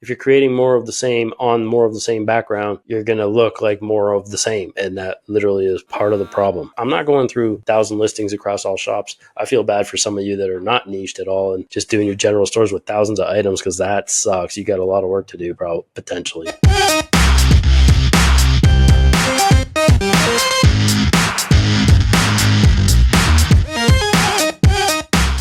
If you're creating more of the same on more of the same background, you're going to look like more of the same. And that literally is part of the problem. I'm not going through 1,000 listings across all shops. I feel bad for some of you that are not niched at all and just doing your general stores with thousands of items, because that sucks. You got a lot of work to do, potentially.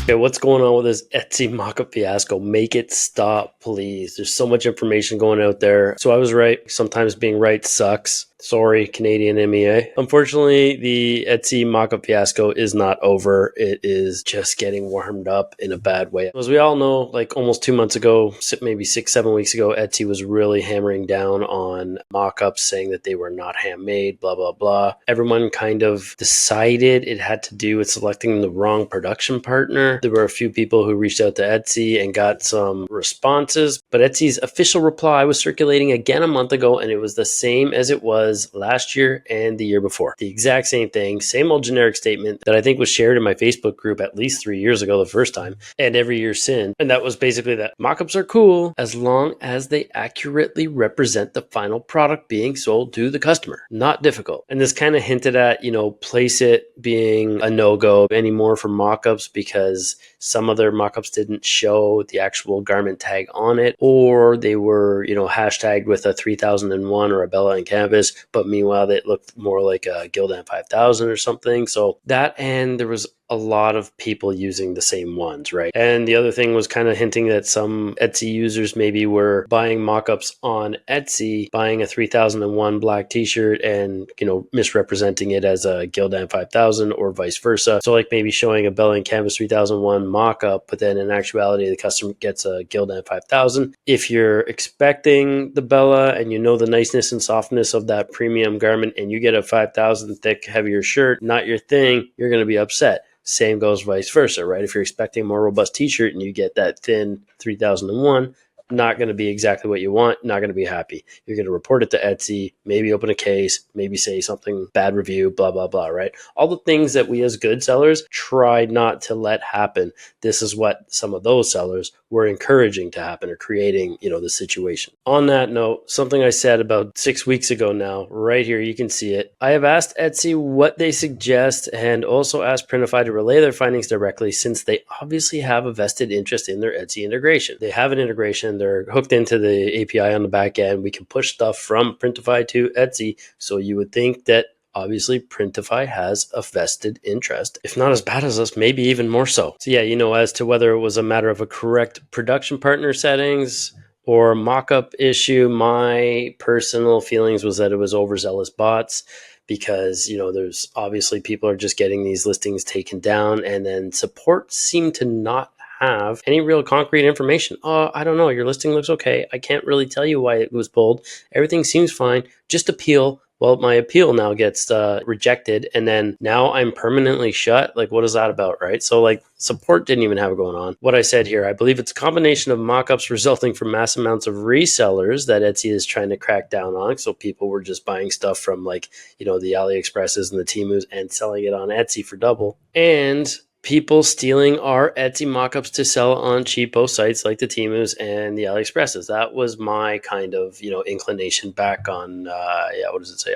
Okay, what's going on with this Etsy Mockup Fiasco? Make it stop, please. There's so much information going out there. So I was right. Sometimes being right sucks. Sorry, Canadian MEA. Unfortunately, the Etsy Mockup Fiasco is not over. It is just getting warmed up in a bad way. As we all know, like almost 2 months ago, maybe 6-7 weeks ago, Etsy was really hammering down on mockups, saying that they were not handmade, blah, blah, blah. Everyone kind of decided it had to do with selecting the wrong production partner. There were a few people who reached out to Etsy and got some responses, but Etsy's official reply was circulating again a month ago, and it was the same as it was last year and the year before. The exact same thing, same old generic statement that I think was shared in my Facebook group at least 3 years ago the first time, and every year since. And that was basically that mockups are cool as long as they accurately represent the final product being sold to the customer. Not difficult. And this kind of hinted at, Place It being a no-go anymore for mockups because some of their mockups didn't show the actual garment tag on it, or they were, hashtagged with a 3001 or a Bella and Canvas, but meanwhile, it looked more like a Gildan 5000 or something. So that, and there was a lot of people using the same ones, right? And the other thing was kind of hinting that some Etsy users maybe were buying mockups on Etsy, buying a 3001 black t-shirt and, misrepresenting it as a Gildan 5000 or vice versa. So like maybe showing a Bella and Canvas 3001 mockup, but then in actuality, the customer gets a Gildan 5000. If you're expecting the Bella and the niceness and softness of that premium garment and you get a 5000 thick, heavier shirt, not your thing, you're going to be upset. Same goes vice versa, right? If you're expecting a more robust t-shirt and you get that thin 3001, not going to be exactly what you want, not going to be happy. You're going to report it to Etsy, maybe open a case, maybe say something, bad review, blah, blah, blah, right? All the things that we as good sellers try not to let happen. This is what some of those sellers were encouraging to happen or creating, the situation. On that note, something I said about 6 weeks ago now, right here, you can see it. I have asked Etsy what they suggest and also asked Printify to relay their findings directly, since they obviously have a vested interest in their Etsy integration. They have an integration. They're hooked into the API on the back end. We can push stuff from Printify to Etsy. So you would think that obviously Printify has a vested interest, if not as bad as us, maybe even more so. So yeah, as to whether it was a matter of a correct production partner settings or mockup issue, my personal feelings was that it was overzealous bots, because, there's obviously people are just getting these listings taken down, and then support seemed to not have any real concrete information. Oh, I don't know. Your listing looks okay. I can't really tell you why it was pulled. Everything seems fine. Just appeal. Well, my appeal now gets rejected, and then now I'm permanently shut. Like, what is that about, right? So, support didn't even have it going on. What I said here, I believe it's a combination of mockups resulting from mass amounts of resellers that Etsy is trying to crack down on. So people were just buying stuff from the AliExpresses and the TEMUs and selling it on Etsy for double. And people stealing our Etsy mockups to sell on cheapo sites like the TEMUs and the AliExpresses. That was my kind of, inclination back on,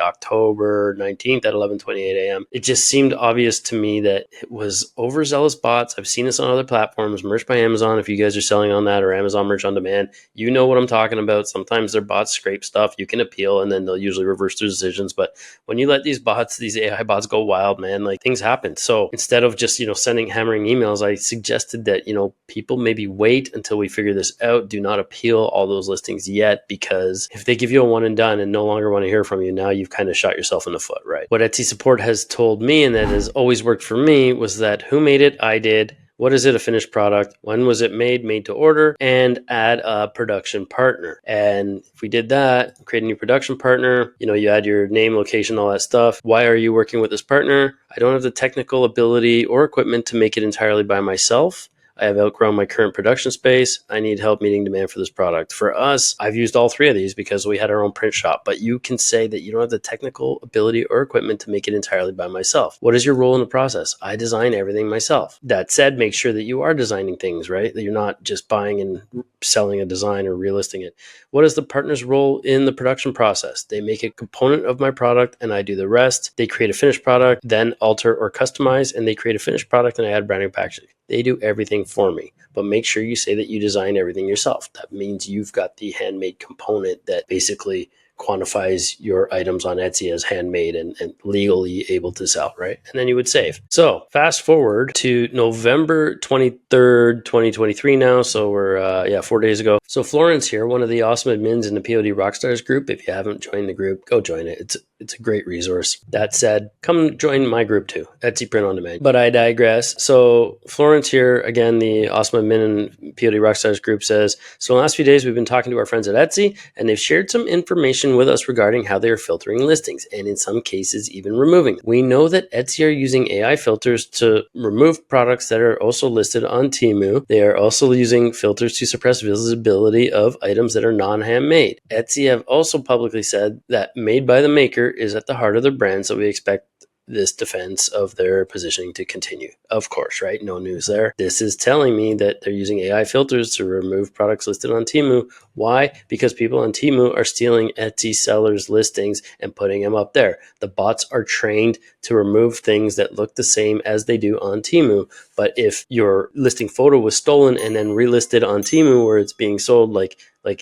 October 19th at 11:28 a.m. It just seemed obvious to me that it was overzealous bots. I've seen this on other platforms, Merch by Amazon. If you guys are selling on that, or Amazon Merch on Demand, you know what I'm talking about. Sometimes their bots scrape stuff. You can appeal, and then they'll usually reverse their decisions. But when you let these AI bots go wild, man, things happen. So instead of just, sending hammering emails, I suggested that, people maybe wait until we figure this out. Do not appeal all those listings yet, because if they give you a one and done and no longer want to hear from you, now you've kind of shot yourself in the foot, right? What Etsy support has told me, and that has always worked for me, was that who made it? I did. What is it? A finished product? When was it made? Made to order, and add a production partner. And if we did that, create a new production partner, you add your name, location, all that stuff. Why are you working with this partner? I don't have the technical ability or equipment to make it entirely by myself. I have outgrown my current production space. I need help meeting demand for this product. For us, I've used all three of these because we had our own print shop, but you can say that you don't have the technical ability or equipment to make it entirely by myself. What is your role in the process? I design everything myself. That said, make sure that you are designing things, right? That you're not just buying and selling a design or relisting it. What is the partner's role in the production process? They make a component of my product and I do the rest. They create a finished product, then alter or customize, and they create a finished product and I add branding packaging. They do everything for me, but make sure you say that you design everything yourself. That means you've got the handmade component that basically quantifies your items on Etsy as handmade and legally able to sell, right? And then you would save. So fast forward to November 23rd, 2023 now. So we're, 4 days ago. So Florence here, one of the awesome admins in the POD Rockstars group. If you haven't joined the group, go join it. It's a great resource. That said, come join my group too, Etsy Print on Demand. But I digress. So Florence here, again, the awesome admin in POD Rockstars group says, so in the last few days, we've been talking to our friends at Etsy and they've shared some information with us regarding how they are filtering listings and in some cases even removing them. We know that Etsy are using AI filters to remove products that are also listed on TEMU. They are also using filters to suppress visibility of items that are non-handmade. Etsy have also publicly said that made by the maker is at the heart of their brand, so we expect this defense of their positioning to continue. Of course, right? No news there. This is telling me that they're using AI filters to remove products listed on TEMU. Why? Because people on TEMU are stealing Etsy sellers' listings and putting them up there. The bots are trained to remove things that look the same as they do on TEMU. But if your listing photo was stolen and then relisted on TEMU where it's being sold like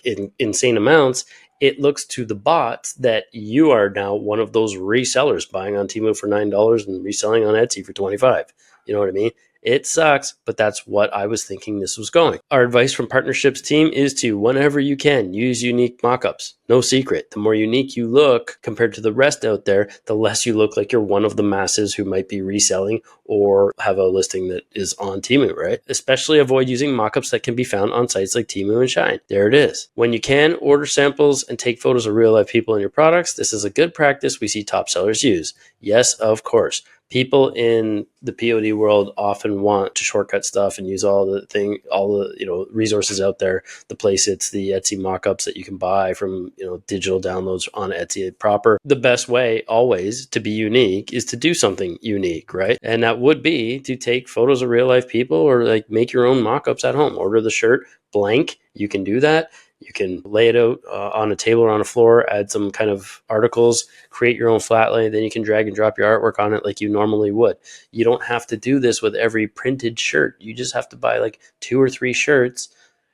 in insane amounts, it looks to the bots that you are now one of those resellers buying on Temu for $9 and reselling on Etsy for $25. You know what I mean? It sucks, but that's what I was thinking this was going. Our advice from partnerships team is to, whenever you can, use unique mockups. No secret. The more unique you look compared to the rest out there, the less you look like you're one of the masses who might be reselling or have a listing that is on Temu, right? Especially avoid using mockups that can be found on sites like Temu and Shine. There it is. When you can, order samples and take photos of real life people in your products. This is a good practice we see top sellers use. Yes, of course. People in the POD world often want to shortcut stuff and use all the resources out there, the playsets, the Etsy mockups that you can buy from, digital downloads on Etsy proper. The best way always to be unique is to do something unique, right? And that would be to take photos of real life people or like make your own mockups at home. Order the shirt blank. You can do that. You can lay it out on a table or on a floor, add some kind of articles, create your own flat lay, then you can drag and drop your artwork on it like you normally would. You don't have to do this with every printed shirt. You just have to buy like 2 or 3 shirts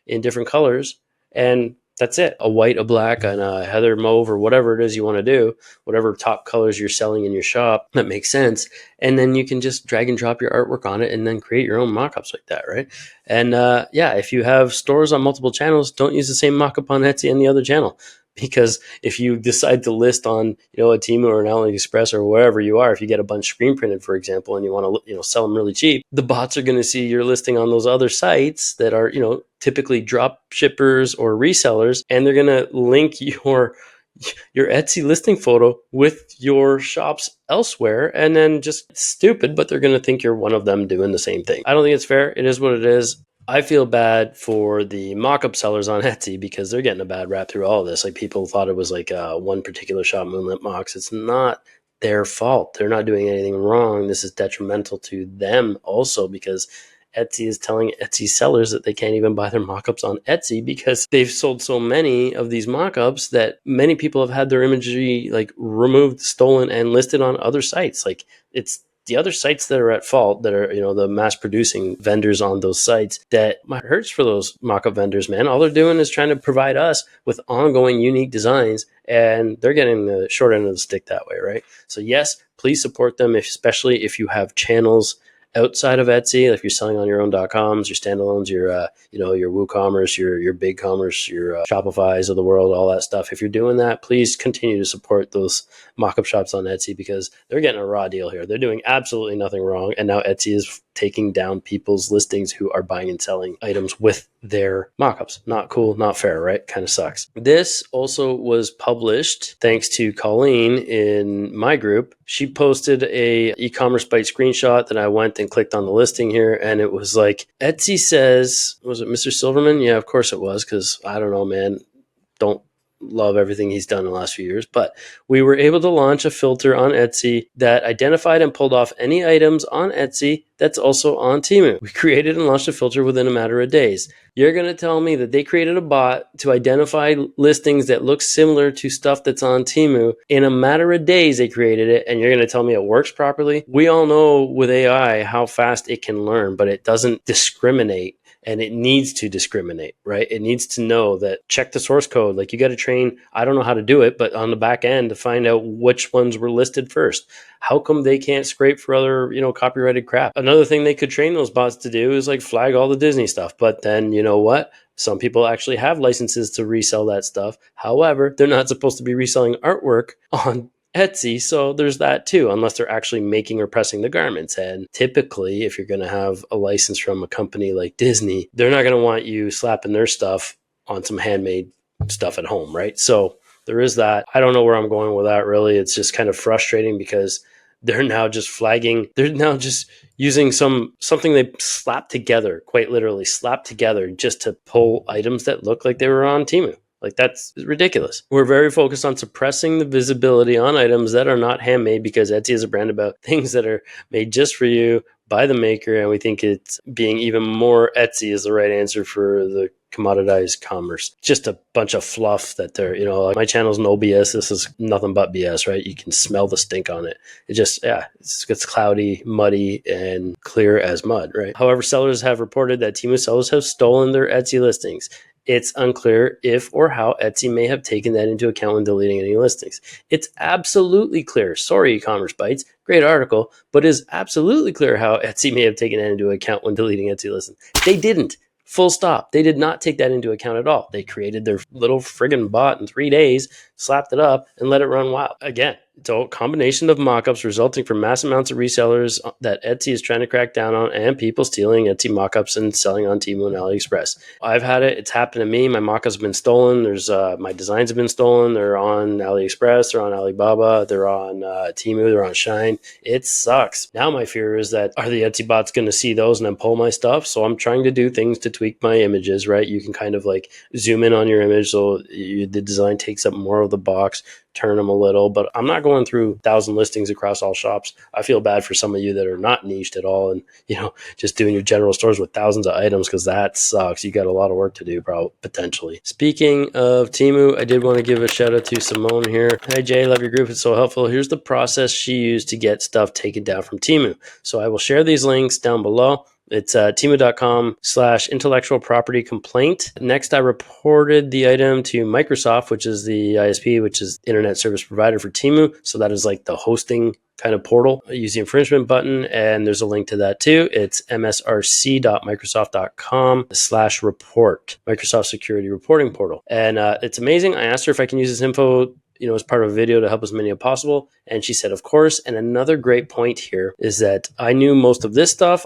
in different colors, and that's it. A white, a black, and a heather mauve, or whatever it is you want to do, whatever top colors you're selling in your shop that makes sense. And then you can just drag and drop your artwork on it and then create your own mockups like that, right? And if you have stores on multiple channels, don't use the same mockup on Etsy and the other channel. Because if you decide to list on, a Temu or an AliExpress or wherever you are, if you get a bunch screen printed, for example, and you want to, sell them really cheap, the bots are going to see your listing on those other sites that are, typically drop shippers or resellers, and they're going to link your Etsy listing photo with your shops elsewhere, and then just stupid, but they're going to think you're one of them doing the same thing. I don't think it's fair. It is what it is. I feel bad for the mock-up sellers on Etsy because they're getting a bad rap through all of this. Like, people thought it was like one particular shop, Moonlit Mocks. It's not their fault. They're not doing anything wrong. This is detrimental to them also because Etsy is telling Etsy sellers that they can't even buy their mockups on Etsy because they've sold so many of these mockups that many people have had their imagery like removed, stolen, and listed on other sites. Like, it's the other sites that are at fault, that are, the mass producing vendors on those sites, that hurts for those mockup vendors, man. All they're doing is trying to provide us with ongoing unique designs, and they're getting the short end of the stick that way, right? So yes, please support them, especially if you have channels outside of Etsy. If you're selling on your own .coms, your standalones, your WooCommerce, your BigCommerce, your Shopify's of the world, all that stuff. If you're doing that, please continue to support those mockup shops on Etsy because they're getting a raw deal here. They're doing absolutely nothing wrong, and now Etsy is taking down people's listings who are buying and selling items with their mockups. Not cool, not fair, right? Kind of sucks. This also was published thanks to Colleen in my group. She posted a e-commerce bite screenshot that I went and clicked on the listing here, and it was like, Etsy says, was it Mr. Silverman? Yeah, of course it was, because I don't know, man. Don't love everything he's done in the last few years, but we were able to launch a filter on Etsy that identified and pulled off any items on Etsy that's also on TEMU. We created and launched a filter within a matter of days. You're going to tell me that they created a bot to identify listings that look similar to stuff that's on TEMU. In a matter of days, they created it, and you're going to tell me it works properly? We all know with AI how fast it can learn, but it doesn't discriminate. And it needs to discriminate, right? It needs to know that check the source code. Like you got to train, I don't know how to do it, but on the back end to find out which ones were listed first. How come they can't scrape for other, copyrighted crap? Another thing they could train those bots to do is like flag all the Disney stuff. But then you know what? Some people actually have licenses to resell that stuff. However, they're not supposed to be reselling artwork on Etsy, so there's that too, unless they're actually making or pressing the garments. And typically, if you're going to have a license from a company like Disney, they're not going to want you slapping their stuff on some handmade stuff at home, right? So there is that. I don't know where I'm going with that, really. It's just kind of frustrating because they're now just flagging. They're now just using something they slapped together, quite literally slapped together, just to pull items that look like they were on TEMU. Like, that's ridiculous. We're very focused on suppressing the visibility on items that are not handmade because Etsy is a brand about things that are made just for you by the maker. And we think it's being even more Etsy is the right answer for the commoditized commerce. Just a bunch of fluff that they're, like my channel's no BS. This is nothing but BS, right? You can smell the stink on it. It just, it's cloudy, muddy, and clear as mud, right? However, sellers have reported that TEMU sellers have stolen their Etsy listings. It's unclear if or how Etsy may have taken that into account when deleting any listings. It's absolutely clear. Sorry, e-commerce bites. Great article, but it's absolutely clear how Etsy may have taken that into account when deleting Etsy listings. They didn't. Full stop. They did not take that into account at all. They created their little friggin' bot in 3 days, slapped it up, and let it run wild. Again, it's a combination of mockups resulting from mass amounts of resellers that Etsy is trying to crack down on and people stealing Etsy mockups and selling on Temu and AliExpress. I've had it. It's happened to me. My mockups have been stolen. My designs have been stolen. They're on AliExpress. They're on Alibaba. They're on Temu. They're on Shine. It sucks. Now my fear is that are the Etsy bots going to see those and then pull my stuff? So I'm trying to do things to tweak my images, right? You can kind of like zoom in on your image so the design takes up more of the box, turn them a little, but I'm not going through 1,000 listings across all shops. I feel bad for some of you that are not niched at all and, just doing your general stores with thousands of items because that sucks. You got a lot of work to do, potentially. Speaking of Temu, I did want to give a shout out to Simone here. Hi, Jay. Love your group. It's so helpful. Here's the process she used to get stuff taken down from Temu. So I will share these links down below. It's temu.com/intellectual property complaint. Next, I reported the item to Microsoft, which is the ISP, which is internet service provider for Temu. So that is like the hosting kind of portal. I use the infringement button, and there's a link to that too. It's msrc.microsoft.com/report, Microsoft Security Reporting Portal. And it's amazing. I asked her if I can use this info as part of a video to help as many as possible. And she said, of course. And another great point here is that I knew most of this stuff,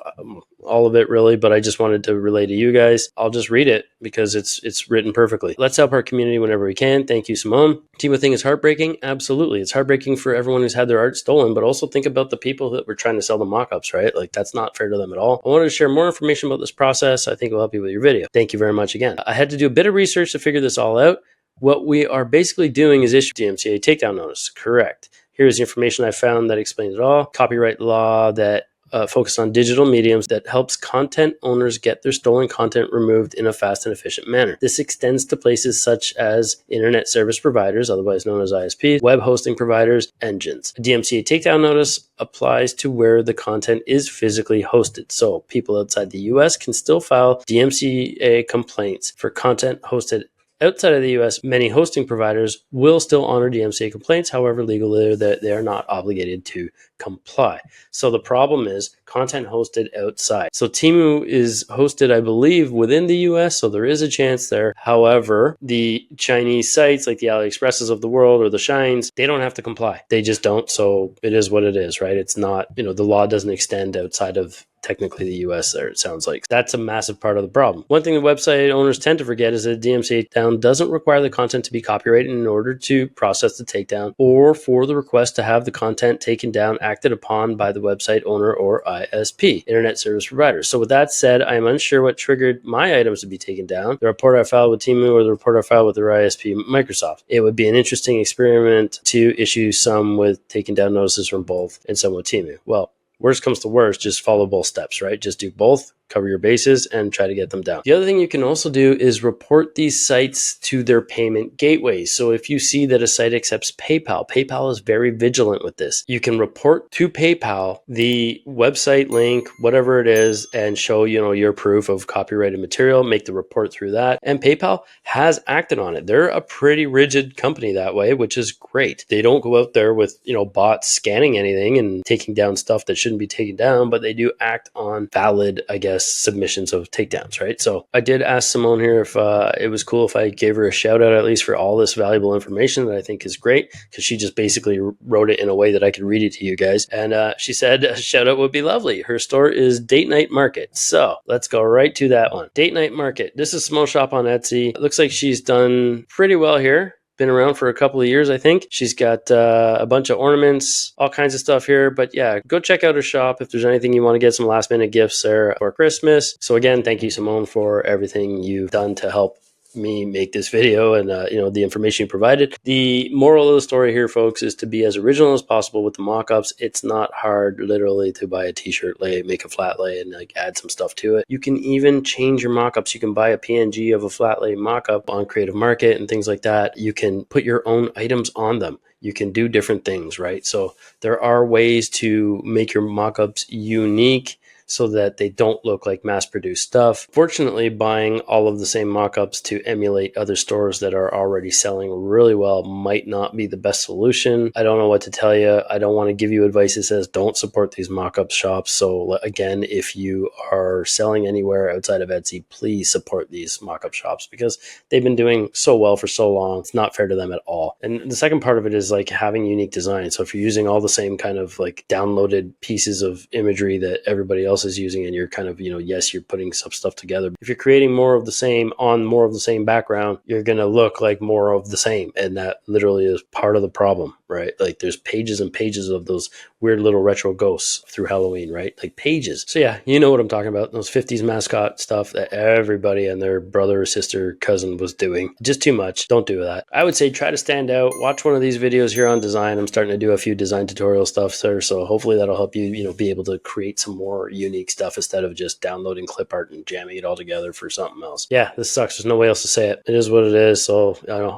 all of it really, but I just wanted to relay to you guys. I'll just read it because it's written perfectly. Let's help our community whenever we can. Thank you, Simone. Temu thing is heartbreaking. Absolutely. It's heartbreaking for everyone who's had their art stolen, but also think about the people that were trying to sell the mock-ups, right? Like that's not fair to them at all. I wanted to share more information about this process. I think it'll help you with your video. Thank you very much again. I had to do a bit of research to figure this all out. What we are basically doing is issue DMCA takedown notice. Correct. Here's the information I found that explains it all. Copyright law that focus on digital mediums that helps content owners get their stolen content removed in a fast and efficient manner. This extends to places such as internet service providers, otherwise known as ISPs, web hosting providers, engines. A DMCA takedown notice applies to where the content is physically hosted. So people outside the US can still file DMCA complaints for content hosted outside of the US. Many hosting providers will still honor DMCA complaints. However, legally, they are not obligated to comply. So the problem is content hosted outside. So Temu is hosted, I believe, within the US, so there is a chance there. However, the Chinese sites like the AliExpresses of the world or the Shines, they don't have to comply. They just don't. So it is what it is, right? It's not, the law doesn't extend outside of technically the US there, it sounds like. That's a massive part of the problem. One thing the website owners tend to forget is that DMCA takedown doesn't require the content to be copyrighted in order to process the takedown or for the request to have the content taken down acted upon by the website owner or ISP, Internet Service Provider. So with that said, I am unsure what triggered my items to be taken down, the report I filed with TEMU or the report I filed with their ISP, Microsoft. It would be an interesting experiment to issue some with taken down notices from both and some with TEMU. Well, worst comes to worst, just follow both steps, right? Just do both, cover your bases, and try to get them down. The other thing you can also do is report these sites to their payment gateways. So if you see that a site accepts PayPal, PayPal is very vigilant with this. You can report to PayPal the website link, whatever it is, and show, your proof of copyrighted material, make the report through that. And PayPal has acted on it. They're a pretty rigid company that way, which is great. They don't go out there with, bots scanning anything and taking down stuff that shouldn't be taken down, but they do act on valid, submissions of takedowns, right? So I did ask Simone here if it was cool if I gave her a shout out at least for all this valuable information that I think is great, because she just basically wrote it in a way that I could read it to you guys. And she said a shout out would be lovely. Her store is Date Night Market. So let's go right to that one. Date Night Market. This is a small shop on Etsy. It looks like she's done pretty well here. Been around for a couple of years, I think. She's got a bunch of ornaments, all kinds of stuff here. But yeah, go check out her shop if there's anything you want to get some last minute gifts there for Christmas. So again, thank you, Simone, for everything you've done to help me make this video and the information you provided. The moral of the story here, folks, is to be as original as possible with the mock-ups. It's not hard literally to buy a t-shirt lay, make a flat lay, and add some stuff to it. You can even change your mock-ups. You can buy a PNG of a flat lay mock-up on Creative Market and things like that. You can put your own items on them. You can do different things, right? So there are ways to make your mock-ups unique so that they don't look like mass-produced stuff. Fortunately, buying all of the same mock-ups to emulate other stores that are already selling really well might not be the best solution. I don't know what to tell you. I don't want to give you advice that says don't support these mock-up shops. So again, if you are selling anywhere outside of Etsy, please support these mock-up shops because they've been doing so well for so long. It's not fair to them at all. And the second part of it is having unique design. So if you're using all the same kind of downloaded pieces of imagery that everybody else is using, and you're kind of, yes, you're putting some stuff together. If you're creating more of the same on more of the same background, you're going to look like more of the same. And that literally is part of the problem, right? There's pages and pages of those weird little retro ghosts through Halloween, right? Pages. So yeah, you know what I'm talking about. Those 50s mascot stuff that everybody and their brother or sister, cousin was doing. Just too much. Don't do that. I would say try to stand out. Watch one of these videos here on design. I'm starting to do a few design tutorial stuff there. So hopefully that'll help you, be able to create some more unique stuff instead of just downloading clip art and jamming it all together for something else. Yeah, this sucks. There's no way else to say it. It is what it is. So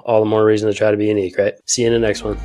all the more reason to try to be unique, right? See you in the next one.